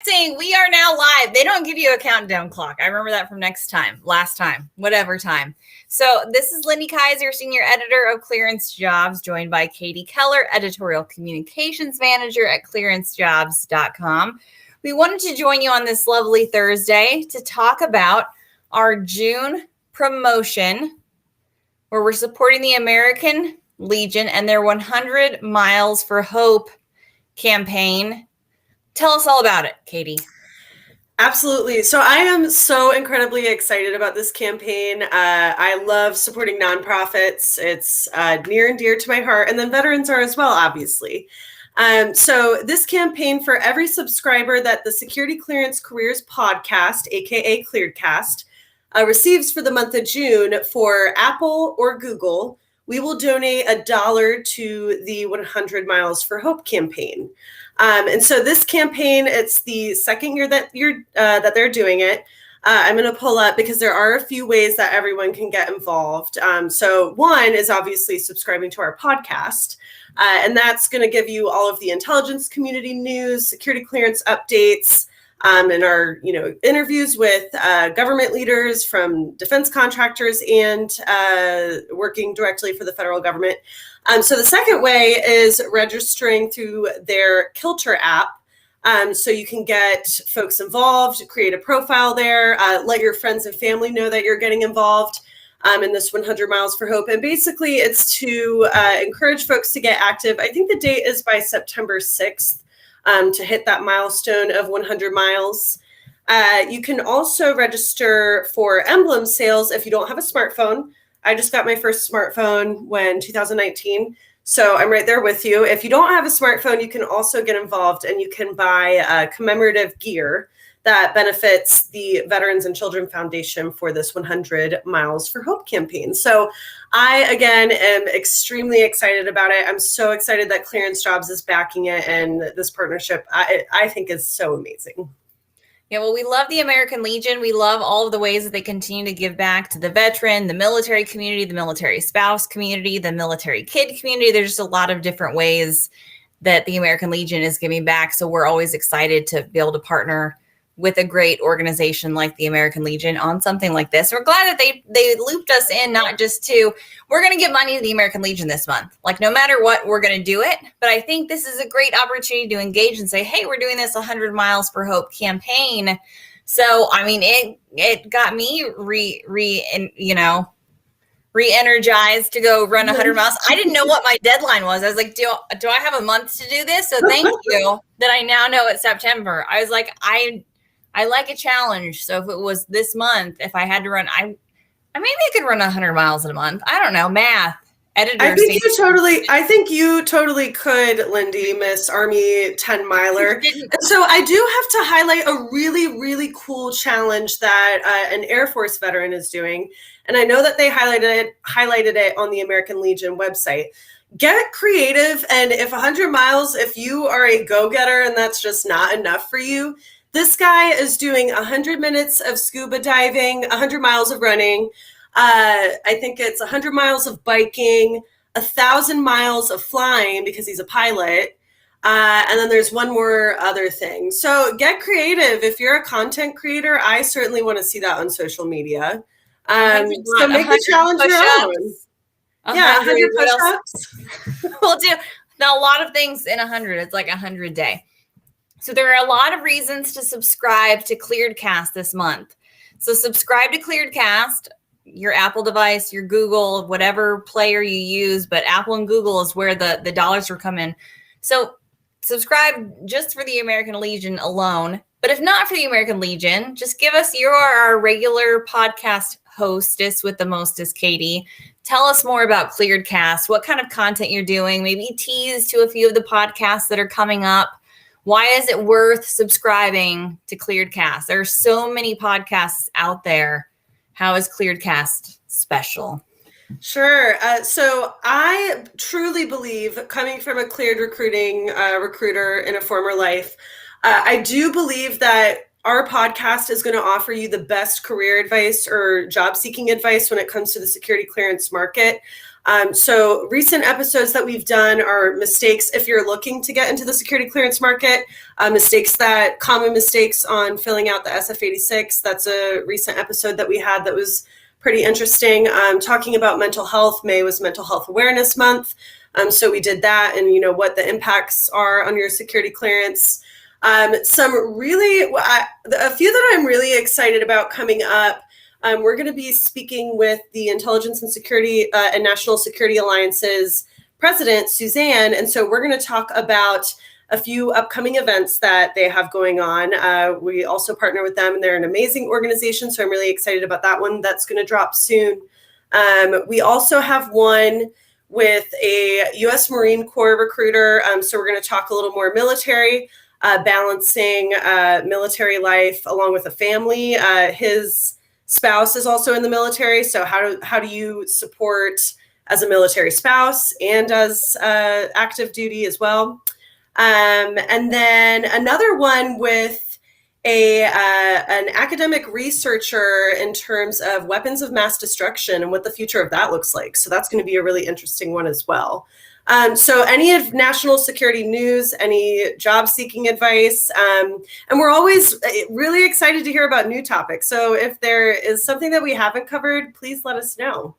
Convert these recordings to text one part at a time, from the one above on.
Saying we are now live. They don't give you a countdown clock. I remember that from last time, whatever time. So this is Lindy Kaiser, Senior Editor of ClearanceJobs, joined by Katie Keller, Editorial Communications Manager at ClearanceJobs.com. We wanted to join you on this lovely Thursday to talk about our June promotion, where we're supporting the American Legion and their 100 Miles for Hope campaign. Tell us all about it, Katie. Absolutely. So I am so incredibly excited about this campaign. I love supporting nonprofits. It's near and dear to my heart. And then veterans are as well, obviously. So this campaign, for every subscriber that the Security Clearance Careers podcast, aka ClearedCast, receives for the month of June for Apple or Google, we will donate $1 to the 100 Miles for Hope campaign. And so this campaign, it's the second year that they're doing it. I'm going to pull up because there are a few ways that everyone can get involved. So one is obviously subscribing to our podcast, and that's going to give you all of the intelligence community news, security clearance updates, and our interviews with government leaders from defense contractors and working directly for the federal government. So the second way is registering through their Kilter app. So you can get folks involved, create a profile there, let your friends and family know that you're getting involved in this 100 Miles for Hope. And basically it's to encourage folks to get active. I think the date is by September 6th to hit that milestone of 100 miles. You can also register for emblem sales if you don't have a smartphone. I just got my first smartphone when 2019. So I'm right there with you. If you don't have a smartphone, you can also get involved and you can buy commemorative gear that benefits the Veterans and Children Foundation for this 100 Miles for Hope campaign. So I, again, am extremely excited about it. I'm so excited that ClearanceJobs is backing it, and this partnership, I think, is so amazing. Yeah, well, we love the American Legion. We love all of the ways that they continue to give back to the veteran, the military community, the military spouse community, the military kid community. There's just a lot of different ways that the American Legion is giving back. So we're always excited to be able to partner with a great organization like the American Legion on something like this. We're glad that they looped us in, not just to, we're going to give money to the American Legion this month. Like, no matter what, we're going to do it. But I think this is a great opportunity to engage and say, hey, we're doing this 100 Miles for Hope campaign. So, I mean, it got me re-energized to go run 100 miles. I didn't know what my deadline was. I was like, do I have a month to do this? So thank you that I now know it's September. I was like, I like a challenge. So if it was this month, if I had to run, I maybe I could run 100 miles in a month. I don't know, math. Editor. I think you totally could, Lindy, Miss Army 10 miler. So I do have to highlight a really, really cool challenge that an Air Force veteran is doing. And I know that they highlighted it on the American Legion website. Get creative. And if 100 miles, if you are a go-getter and that's just not enough for you, this guy is doing 100 minutes of scuba diving, 100 miles of running. I think it's 100 miles of biking, 1,000 miles of flying because he's a pilot. And then there's one more other thing. So get creative. If you're a content creator, I certainly want to see that on social media. So make a challenge your own. Yeah, 100 push-ups. We'll do now a lot of things in 100. It's like 100 day. So there are a lot of reasons to subscribe to ClearedCast this month. So subscribe to ClearedCast, your Apple device, your Google, whatever player you use, but Apple and Google is where the dollars are coming. So subscribe just for the American Legion alone. But if not for the American Legion, just give us, you are our regular podcast hostess with the mostest, Katie. Tell us more about ClearedCast, what kind of content you're doing, maybe tease to a few of the podcasts that are coming up. Why is it worth subscribing to ClearedCast? There are so many podcasts out there. How is ClearedCast special? Sure. So I truly believe, coming from a cleared recruiter in a former life, I do believe that our podcast is going to offer you the best career advice or job seeking advice when it comes to the security clearance market. So recent episodes that we've done are mistakes if you're looking to get into the security clearance market, common mistakes on filling out the SF-86. That's a recent episode that we had that was pretty interesting. Talking about mental health. May was Mental Health Awareness Month. So we did that, and what the impacts are on your security clearance. A few that I'm really excited about coming up. We're going to be speaking with the Intelligence and Security and National Security Alliance's president, Suzanne. And so we're going to talk about a few upcoming events that they have going on. We also partner with them, and they're an amazing organization. So I'm really excited about that one. That's going to drop soon. We also have one with a U.S. Marine Corps recruiter. So we're going to talk a little more military, balancing military life along with a family. His spouse is also in the military. So how do you support as a military spouse and as active duty as well? And then another one with an academic researcher in terms of weapons of mass destruction and what the future of that looks like. So that's going to be a really interesting one as well. So any of national security news, any job seeking advice, and we're always really excited to hear about new topics. So if there is something that we haven't covered, please let us know.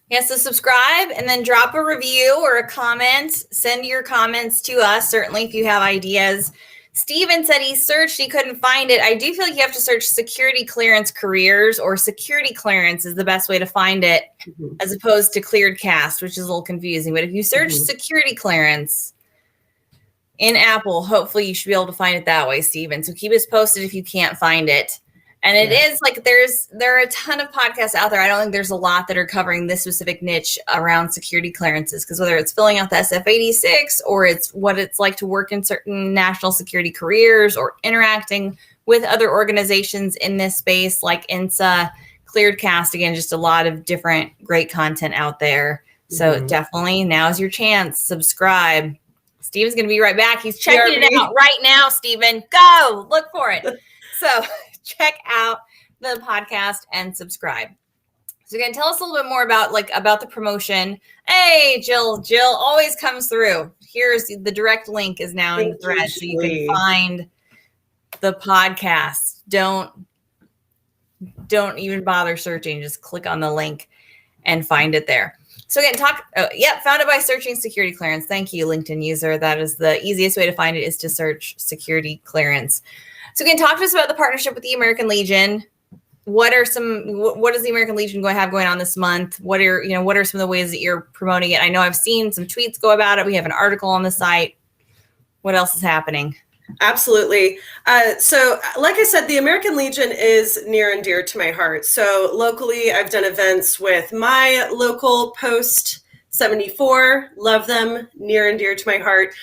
Yeah, so subscribe and then drop a review or a comment. Send your comments to us, certainly, if you have ideas. Steven said he searched, he couldn't find it. I do feel like you have to search security clearance careers, or security clearance is the best way to find it, as opposed to cleared cast, which is a little confusing. But if you search security clearance in Apple, hopefully you should be able to find it that way, Steven. So keep us posted if you can't find it. And it is like there are a ton of podcasts out there. I don't think there's a lot that are covering this specific niche around security clearances, because whether it's filling out the SF-86 or it's what it's like to work in certain national security careers or interacting with other organizations in this space like INSA, Cleared Cast, again, just a lot of different great content out there. So definitely now's your chance. Subscribe. Steven's going to be right back. He's checking it out right now, Steven. Go look for it. So check out the podcast and subscribe. So again, tell us a little bit more about the promotion. Hey, Jill always comes through. Here's the direct link is now in the thread, so you can find the podcast. Don't even bother searching. Just click on the link and find it there. So again, found it by searching security clearance. Thank you, LinkedIn user. That is the easiest way to find it, is to search security clearance. So again, talk to us about the partnership with the American Legion. What does the American Legion have going on this month? What are some of the ways that you're promoting it? I know I've seen some tweets go about it. We have an article on the site. What else is happening? Absolutely. So like I said, the American Legion is near and dear to my heart. So locally, I've done events with my local post 74, love them, near and dear to my heart.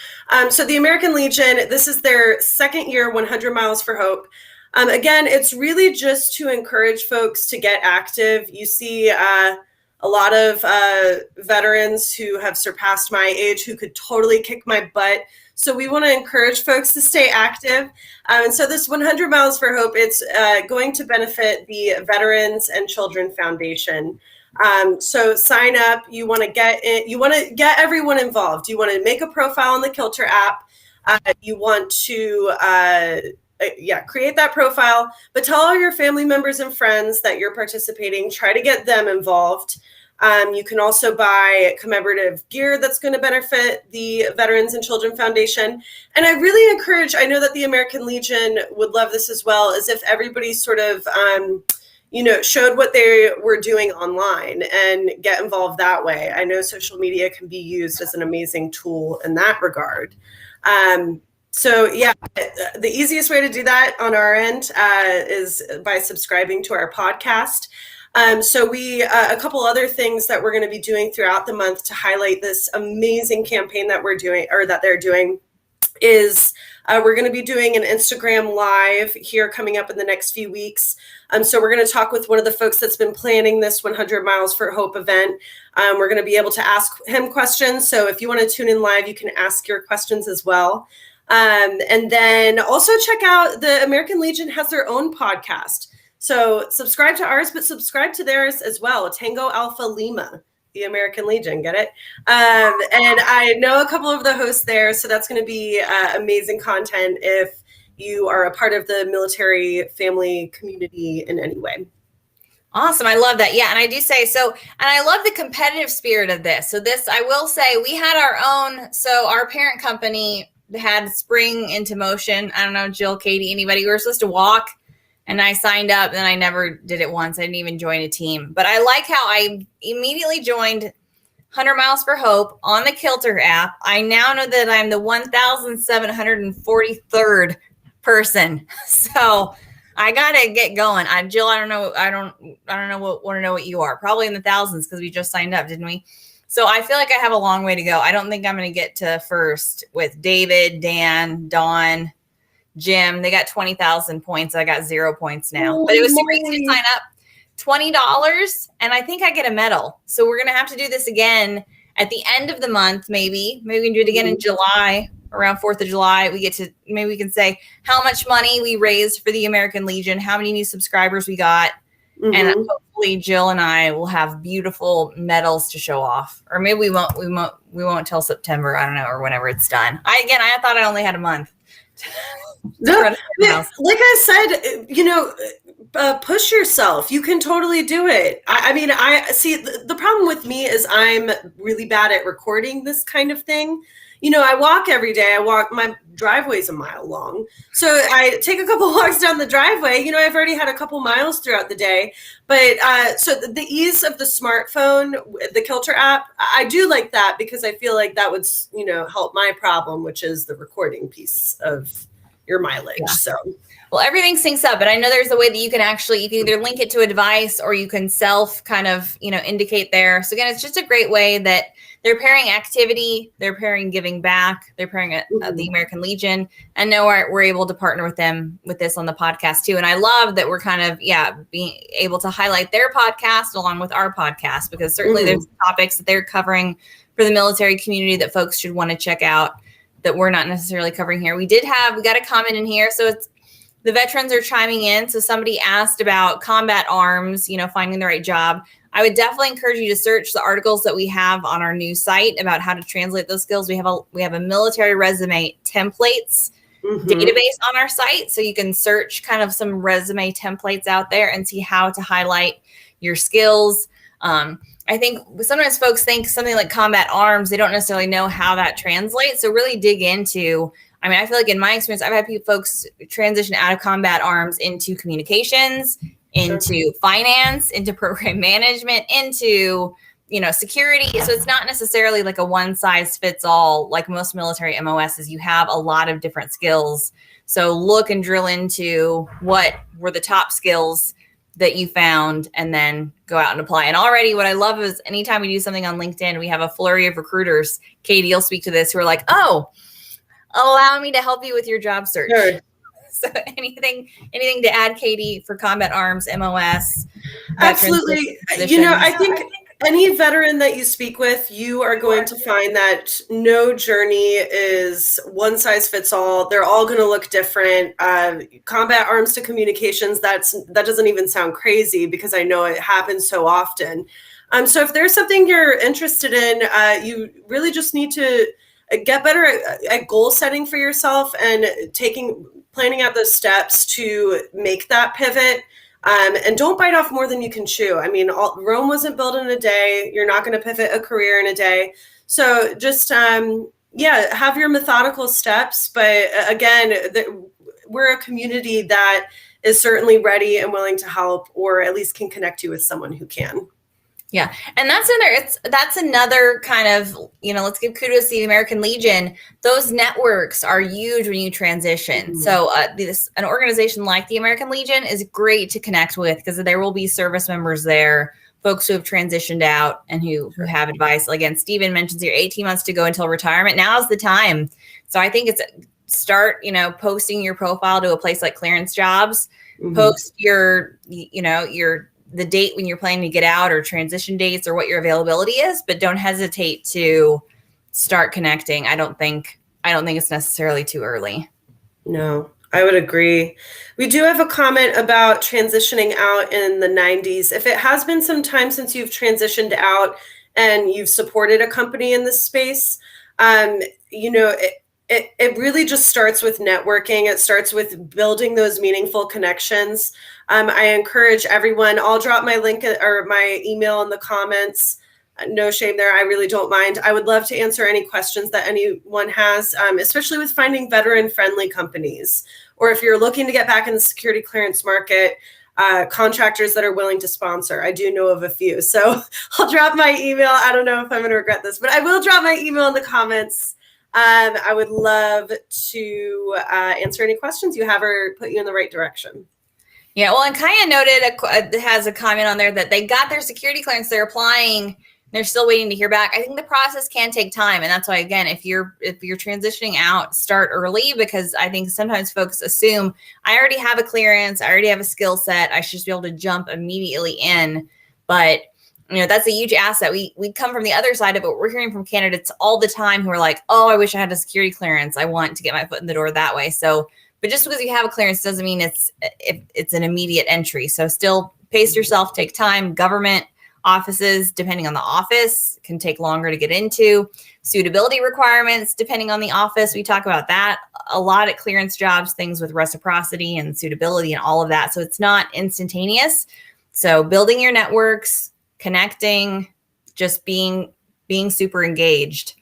So the American Legion, this is their second year, 100 Miles for Hope. Again, it's really just to encourage folks to get active. You see a lot of veterans who have surpassed my age who could totally kick my butt. So we want to encourage folks to stay active. And so this 100 Miles for Hope, it's going to benefit the Veterans and Children Foundation. So sign up. You want to get everyone involved. You want to make a profile in the Kilter app. You want to create that profile, but tell all your family members and friends that you're participating. Try to get them involved. You can also buy commemorative gear that's going to benefit the Veterans and Children Foundation. And I really encourage, I know that the American Legion would love this as well, is if everybody sort of showed what they were doing online and get involved that way. I know social media can be used as an amazing tool in that regard. The easiest way to do that on our end is by subscribing to our podcast. A couple other things that we're going to be doing throughout the month to highlight this amazing campaign that we're doing, or that they're doing, is we're going to be doing an Instagram live here coming up in the next few weeks. So we're going to talk with one of the folks that's been planning this 100 Miles for Hope event. We're going to be able to ask him questions. So if you want to tune in live, you can ask your questions as well. And then also check out the American Legion has their own podcast. So subscribe to ours, but subscribe to theirs as well. Tango Alpha Lima, the American Legion, get it? And I know a couple of the hosts there, so that's going to be amazing content if you are a part of the military family community in any way. Awesome. I love that. Yeah. And I do say so. And I love the competitive spirit of this. So this, I will say we had our own, so our parent company had Spring into Motion. I don't know, Jill, Katie, anybody. We were supposed to walk and I signed up and I never did it once. I didn't even join a team, but I like how I immediately joined 100 Miles for Hope on the Kilter app. I now know that I'm the 1,743rd person. So I gotta get going. Jill, I don't know want to know what you are. Probably in the thousands because we just signed up, didn't we? So I feel like I have a long way to go. I don't think I'm going to get to first with David, Dan, Dawn, Jim. They got 20,000 points. I got 0 points now. But it was super easy to sign up. $20, and I think I get a medal. So we're going to have to do this again at the end of the month, maybe. Maybe we can do it again in July. Around 4th of July, we can say how much money we raised for the American Legion, how many new subscribers we got. And hopefully Jill and I will have beautiful medals to show off. Or maybe we won't till September, I don't know, or whenever it's done. I thought I only had a month. Like I said, push yourself. You can totally do it. I see the problem with me is I'm really bad at recording this kind of thing. I walk every day. My driveway's a mile long. So I take a couple walks down the driveway. I've already had a couple miles throughout the day. But so the ease of the smartphone, the Kilter app, I do like that because I feel like that would, help my problem, which is the recording piece of your mileage. Yeah. So. Well, everything syncs up, but I know there's a way that you can either link it to a device or you can self kind of, indicate there. So again, it's just a great way that they're pairing activity, they're pairing giving back, they're pairing the American Legion, and now we're able to partner with them with this on the podcast too. And I love that we're kind of, being able to highlight their podcast along with our podcast, because certainly there's topics that they're covering for the military community that folks should want to check out that we're not necessarily covering here. We got a comment in here. So it's, the veterans are chiming in. So somebody asked about combat arms, finding the right job. I would definitely encourage you to search the articles that we have on our new site about how to translate those skills. We have a military resume templates database on our site. So you can search kind of some resume templates out there and see how to highlight your skills. I think sometimes folks think something like combat arms, they don't necessarily know how that translates. So really dig into, I feel like in my experience, I've had folks transition out of combat arms into communications, into finance, into program management, into, security. So it's not necessarily like a one size fits all, like most military MOSs. You have a lot of different skills. So look and drill into what were the top skills that you found and then go out and apply. And already what I love is anytime we do something on LinkedIn, we have a flurry of recruiters. Katie, you'll speak to this, who are like, oh, allow me to help you with your job search. Sure. So anything to add, Katie, for combat arms, MOS? Absolutely. I think any veteran that you speak with, you are going to find that no journey is one size fits all. They're all going to look different. Combat arms to communications, that doesn't even sound crazy because I know it happens so often. So if there's something you're interested in, you really just need to get better at goal setting for yourself and planning out those steps to make that pivot. And don't bite off more than you can chew. Rome wasn't built in a day. You're not going to pivot a career in a day. So just, have your methodical steps. But again, we're a community that is certainly ready and willing to help, or at least can connect you with someone who can. Yeah. And that's another kind of, let's give kudos to the American Legion. Those networks are huge when you transition. So an organization like the American Legion is great to connect with because there will be service members there, folks who have transitioned out and who have advice. Again, Stephen mentions here 18 months to go until retirement. Now's the time. So I think it's start, posting your profile to a place like ClearanceJobs, post your the date when you're planning to get out or transition dates or what your availability is, but don't hesitate to start connecting. I don't think I don't think it's necessarily too early. No, I would agree. We do have a comment about transitioning out in the 90s. If it has been some time since you've transitioned out and you've supported a company in this space, it really just starts with networking. It starts with building those meaningful connections. I encourage everyone, I'll drop my link or my email in the comments. No shame there. I really don't mind. I would love to answer any questions that anyone has, especially with finding veteran-friendly companies. Or if you're looking to get back in the security clearance market, contractors that are willing to sponsor. I do know of a few. So I'll drop my email. I don't know if I'm going to regret this, but I will drop my email in the comments. I would love to answer any questions you have or put you in the right direction. Yeah, well, and Kaya noted has a comment on there that they got their security clearance, they're applying, they're still waiting to hear back. I think the process can take time, and that's why, again, if you're transitioning out, start early, because I think sometimes folks assume I already have a clearance, I already have a skill set, I should just be able to jump immediately in. But that's a huge asset. We come from the other side of it. We're hearing from candidates all the time who are like, "Oh, I wish I had a security clearance. I want to get my foot in the door that way." So, but just because you have a clearance doesn't mean it's an immediate entry. So still pace yourself, take time. Government offices, depending on the office, can take longer to get into. Suitability requirements, depending on the office. We talk about that a lot at ClearanceJobs, things with reciprocity and suitability and all of that. So it's not instantaneous. So building your networks, connecting, just being super engaged.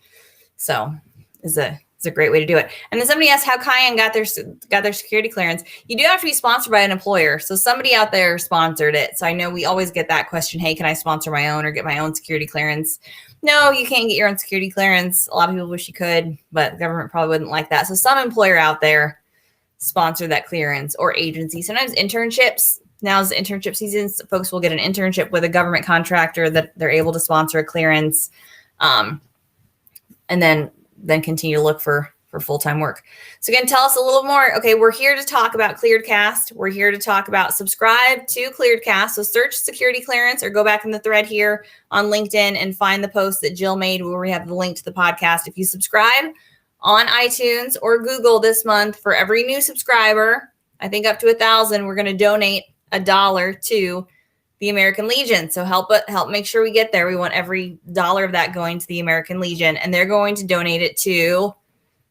So is a great way to do it. And then somebody asked how Cayenne got their security clearance. You do have to be sponsored by an employer. So somebody out there sponsored it. So I know we always get that question, hey, can I sponsor my own or get my own security clearance? No, you can't get your own security clearance. A lot of people wish you could, but the government probably wouldn't like that. So some employer out there sponsored that clearance, or agency. Sometimes internships. Now's the internship season. So folks will get an internship with a government contractor that they're able to sponsor a clearance. And then continue to look for full-time work. So again, tell us a little more. Okay, we're here to talk about ClearedCast. We're here to talk about subscribe to ClearedCast. So search security clearance or go back in the thread here on LinkedIn and find the post that Jill made where we have the link to the podcast. If you subscribe on iTunes or Google this month, for every new subscriber, I think up to 1,000, we're going to donate $1 to the American Legion. So help make sure we get there. We want every dollar of that going to the American Legion, and they're going to donate it to,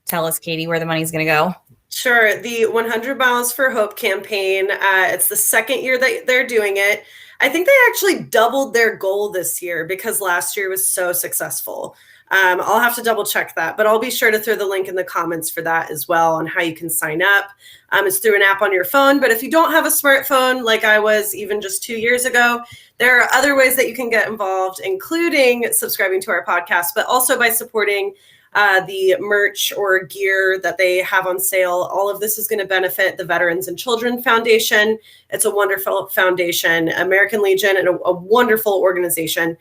tell us, Katie, where the money's going to go. Sure. The 100 Miles for Hope campaign. It's the second year that they're doing it. I think they actually doubled their goal this year because last year was so successful. I'll have to double check that, but I'll be sure to throw the link in the comments for that as well on how you can sign up. It's through an app on your phone, but if you don't have a smartphone like I was even just 2 years ago, there are other ways that you can get involved, including subscribing to our podcast, but also by supporting the merch or gear that they have on sale. All of this is going to benefit the Veterans and Children Foundation. It's a wonderful foundation, American Legion, and a wonderful organization.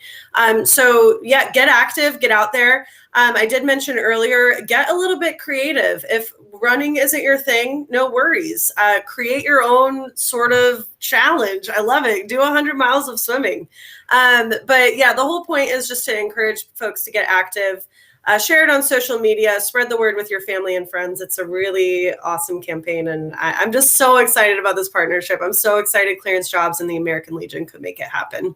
So yeah, get active, get out there. I did mention earlier, get a little bit creative. If running isn't your thing, no worries. Create your own sort of challenge. I love it. Do 100 miles of swimming. But yeah, the whole point is just to encourage folks to get active. Share it on social media, spread the word with your family and friends. It's a really awesome campaign, and I'm just so excited about this partnership. I'm so excited ClearanceJobs and the American Legion could make it happen.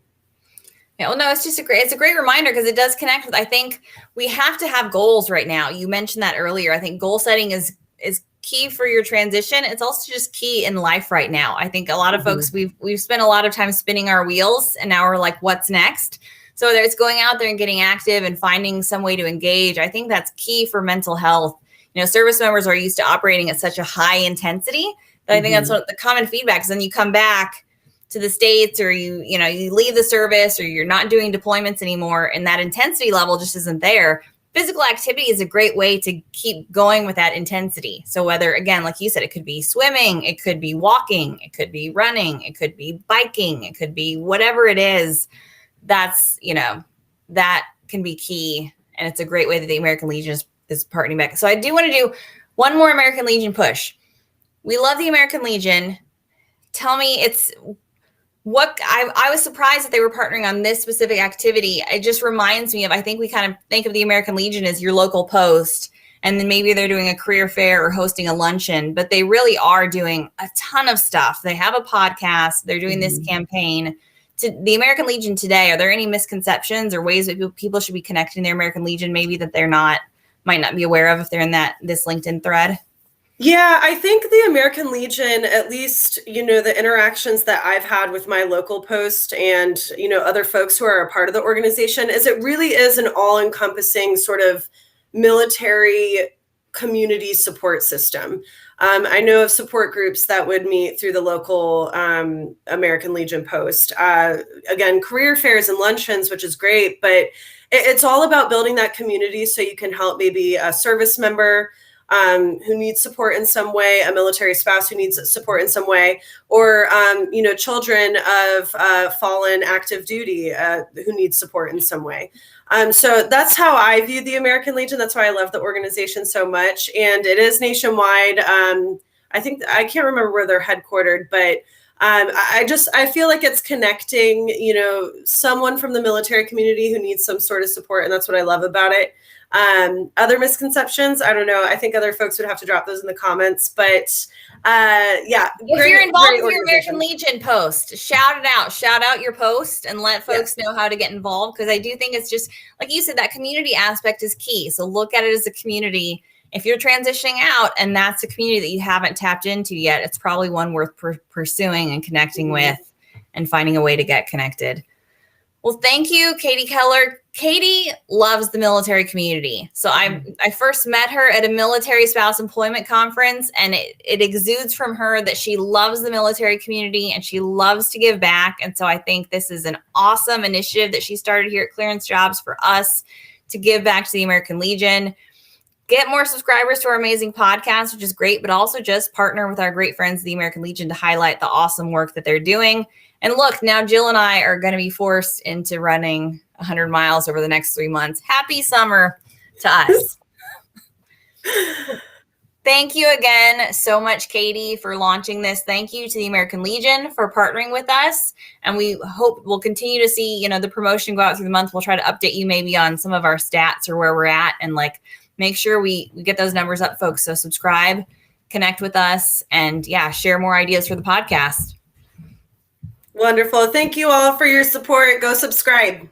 Yeah, well, no, it's a great reminder because it does connect with, I think we have to have goals right now. You mentioned that earlier. I think goal setting is key for your transition. It's also just key in life right now. I think a lot of folks, we've spent a lot of time spinning our wheels, and now we're like, what's next? So whether it's going out there and getting active and finding some way to engage, I think that's key for mental health. Service members are used to operating at such a high intensity that I think that's what the common feedback is. Then you come back to the States, or you leave the service, or you're not doing deployments anymore, and that intensity level just isn't there. Physical activity is a great way to keep going with that intensity. So whether, again, like you said, it could be swimming, it could be walking, it could be running, it could be biking, it could be whatever it is. That's, that can be key. And it's a great way that the American Legion is partnering back. So I do want to do one more American Legion push. We love the American Legion. Tell me, I was surprised that they were partnering on this specific activity. It just reminds me of, I think we kind of think of the American Legion as your local post and then maybe they're doing a career fair or hosting a luncheon, but they really are doing a ton of stuff. They have a podcast. They're doing this campaign. To the American Legion today, are there any misconceptions or ways that people should be connecting their American Legion maybe that might not be aware of if they're in this LinkedIn thread? Yeah, I think the American Legion, at least, the interactions that I've had with my local post and, other folks who are a part of the organization, is it really is an all-encompassing sort of military community support system. I know of support groups that would meet through the local American Legion post. Again, career fairs and luncheons, which is great, but it's all about building that community so you can help maybe a service member who needs support in some way, a military spouse who needs support in some way, or, children of fallen active duty who need support in some way. So that's how I view the American Legion. That's why I love the organization so much. And it is nationwide. I can't remember where they're headquartered, but I feel like it's connecting, someone from the military community who needs some sort of support. And that's what I love about it. Other misconceptions, I don't know. I think other folks would have to drop those in the comments, but yeah. If you're involved with your American Legion post, shout it out. Shout out your post and let folks know how to get involved. Because I do think it's just, like you said, that community aspect is key. So look at it as a community. If you're transitioning out and that's a community that you haven't tapped into yet, it's probably one worth pursuing and connecting with and finding a way to get connected. Well, thank you, Katie Keller. Katie loves the military community. So I first met her at a military spouse employment conference, and it exudes from her that she loves the military community and she loves to give back. And so I think this is an awesome initiative that she started here at ClearanceJobs for us to give back to the American Legion, get more subscribers to our amazing podcast, which is great, but also just partner with our great friends, the American Legion, to highlight the awesome work that they're doing. And look, now Jill and I are going to be forced into running 100 miles over the next 3 months. Happy summer to us. Thank you again so much, Katie, for launching this. Thank you to the American Legion for partnering with us. And we hope we'll continue to see, the promotion go out through the month. We'll try to update you maybe on some of our stats or where we're at, and make sure we get those numbers up, folks. So subscribe, connect with us, and share more ideas for the podcast. Wonderful. Thank you all for your support. Go subscribe.